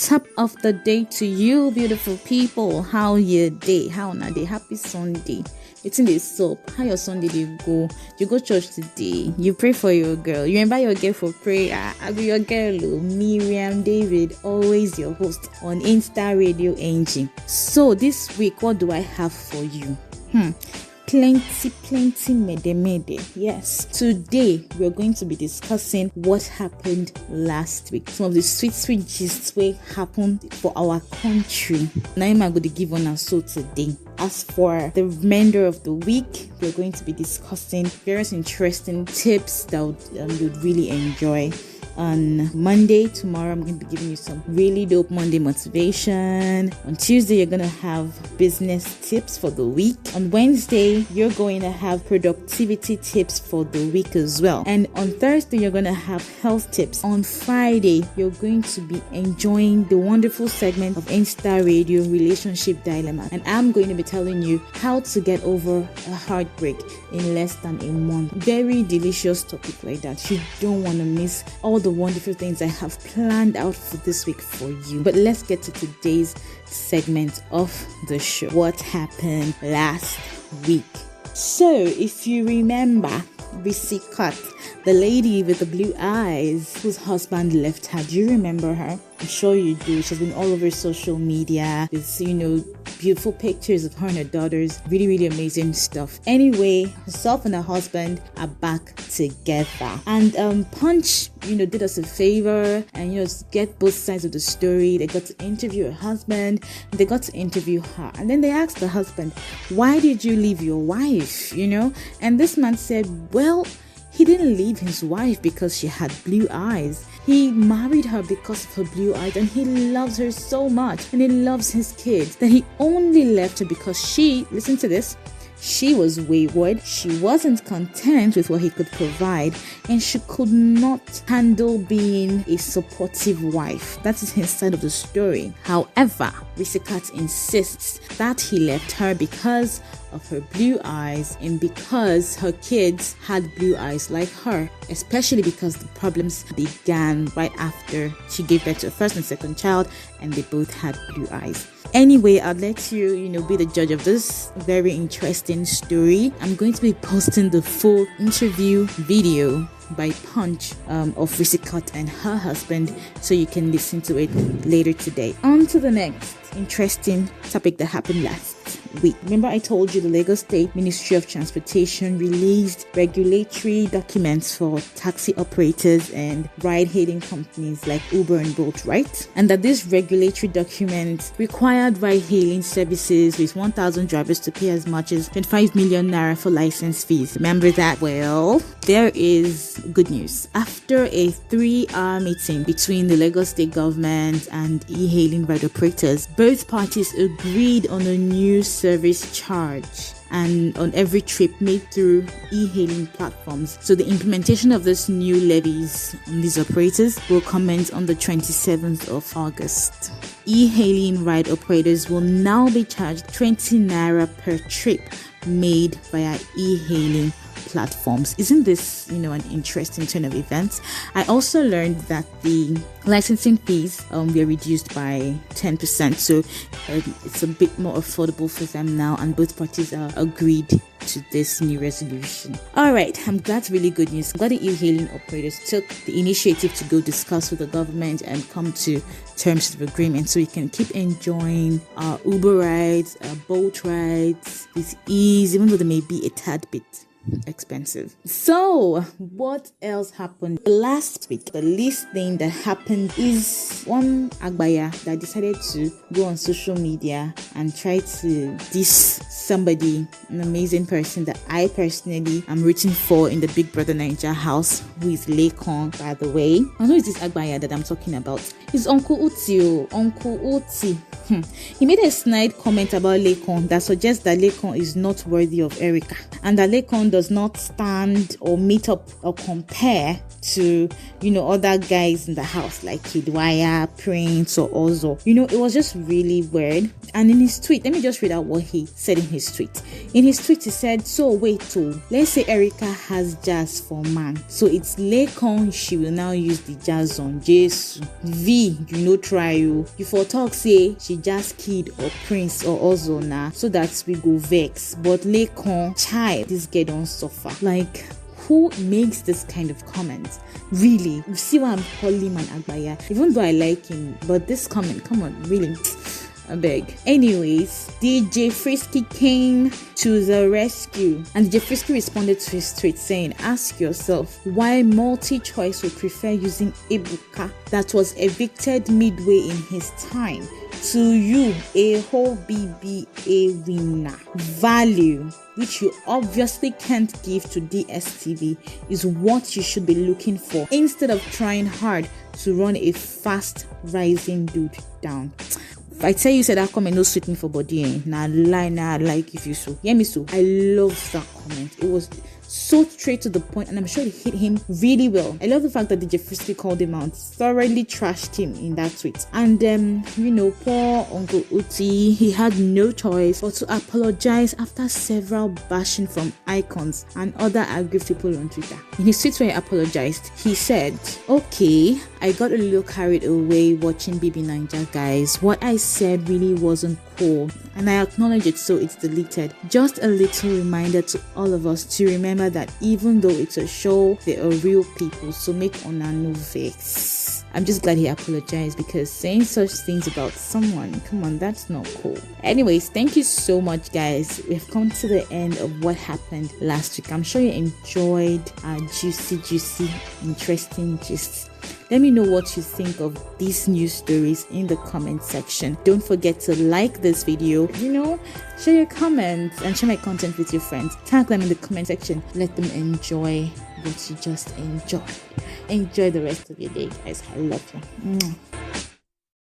Top of the day to you, beautiful people. How your day? How na day? Happy Sunday. It's in this soap. How your Sunday did go? You go church today. You pray for your girl. You remember your girl for prayer. I be your girl, Miriam David, always your host on Insta Radio NG. So this week, what do I have for you? Plenty mede. Yes. Today, we're going to be discussing what happened last week. Some of the sweet gists wey happened for our country. Now I'm going to give on us so today. As for the remainder of the week, we're going to be discussing various interesting tips that you'd really enjoy. On Monday, tomorrow, I'm going to be giving you some really dope Monday motivation. On Tuesday, you're going to have business tips for the week. On Wednesday, you're going to have productivity tips for the week as well. And on Thursday, you're going to have health tips. On Friday, you're going to be enjoying the wonderful segment of Insta Radio Relationship Dilemma. And I'm going to be telling you how to get over a heartbreak in less than a month. Very delicious topic like that. You don't want to miss all the wonderful things I have planned out for this week for you. But let's get to today's segment of the show. What happened last week? So, if you remember, Rissy Cut, the lady with the blue eyes whose husband left her. Do you remember her? I'm sure you do. She's been all over social media with, beautiful pictures of her and her daughters. Really amazing stuff. Anyway, herself and her husband are back together. And Punch, did us a favor and, get both sides of the story. They got to interview her husband. They got to interview her. And then they asked the husband, why did you leave your wife? And this man said, well, he didn't leave his wife because she had blue eyes. He married her because of her blue eyes, and he loves her so much, and he loves his kids, that he only left her because she, listen to this, she was wayward, she wasn't content with what he could provide, and she could not handle being a supportive wife. That is his side of the story. However, Risikat insists that he left her because of her blue eyes and because her kids had blue eyes like her, especially because the problems began right after she gave birth to her first and second child, and they both had blue eyes. Anyway, I'll let you, be the judge of this very interesting story. I'm going to be posting the full interview video by Punch of Risikat and her husband, so you can listen to it later today. On to the next interesting topic that happened last week. Remember, I told you the Lagos State Ministry of Transportation released regulatory documents for taxi operators and ride-hailing companies like Uber and Bolt, right? And that these regulatory documents required ride-hailing services with 1,000 drivers to pay as much as 25 million naira for license fees. Remember that? Well, there is good news. After a 3-hour meeting between the Lagos State government and e-hailing ride operators, both parties agreed on a new service charge and on every trip made through e-hailing platforms. So the implementation of this new levies on these operators will commence on the 27th of August. E-hailing ride operators will now be charged 20 naira per trip made via e-hailing platforms. Isn't this, an interesting turn of events? I also learned that the licensing fees were reduced by 10%, so it's a bit more affordable for them now, and both parties are agreed to this new resolution. Alright, I'm glad it's really good news. I'm glad the e-hailing operators took the initiative to go discuss with the government and come to terms of agreement so we can keep enjoying our Uber rides, our Bolt rides with ease, even though they may be a tad bit expensive. So, what else happened last week? The least thing that happened is one Agbaya that decided to go on social media and try to diss somebody, an amazing person that I personally am rooting for in the Big Brother Nigeria house, who is Laycon, by the way. And who is this Agbaya that I'm talking about? It's Uncle Uti. Uncle Uti. He made a snide comment about Laycon that suggests that Laycon is not worthy of Erica, and that Laycon does not stand or meet up or compare to, other guys in the house like Kidwaya, Prince, or Ozo. It was just really weird. And in his tweet, let me just read out what he said in his tweet. In his tweet, he said, "So wait, let's say Erica has jazz for man. So it's Laycon, she will now use the jazz on Jesus. V, try you for talk say she just Kid or Prince or Ozo now, so that we go vex. But Laycon, child, this girl don't suffer." Like, who makes this kind of comment? Really? You see why I'm calling him an Agbaya? Even though I like him, but this comment, come on, really, I beg. Anyways, DJ Frisky came to the rescue, and DJ Frisky responded to his tweet saying, "Ask yourself why multi-choice would prefer using Ebuka that was evicted midway in his time. To you, a whole BBA winner. Value, which you obviously can't give to DSTV, is what you should be looking for instead of trying hard to run a fast rising dude down." If I tell you said that comment no sweet me for body, nah lie, nah like if you so. Hear me so. I love that comment. It was so straight to the point, and I'm sure it hit him really well. I love the fact that DJ Frisky called him out, thoroughly trashed him in that tweet. And poor Uncle Uti, he had no choice but to apologize after several bashing from icons and other aggrieved people on Twitter. In his tweet where he apologized, he said, "Okay, I got a little carried away watching BB Ninja, guys. What I said really wasn't cool, and I acknowledge it, so it's deleted. Just a little reminder to all of us to remember that even though it's a show, they are real people, so make ona no vex." I'm just glad he apologized, because saying such things about someone, come on, that's not cool. Anyways, thank you so much, guys. We've come to the end of what happened last week. I'm sure you enjoyed our juicy, interesting gists. Let me know what you think of these news stories in the comment section. Don't forget to like this video, share your comments and share my content with your friends. Tag them in the comment section. Let them enjoy what you just enjoyed. Enjoy the rest of your day, guys. I love you.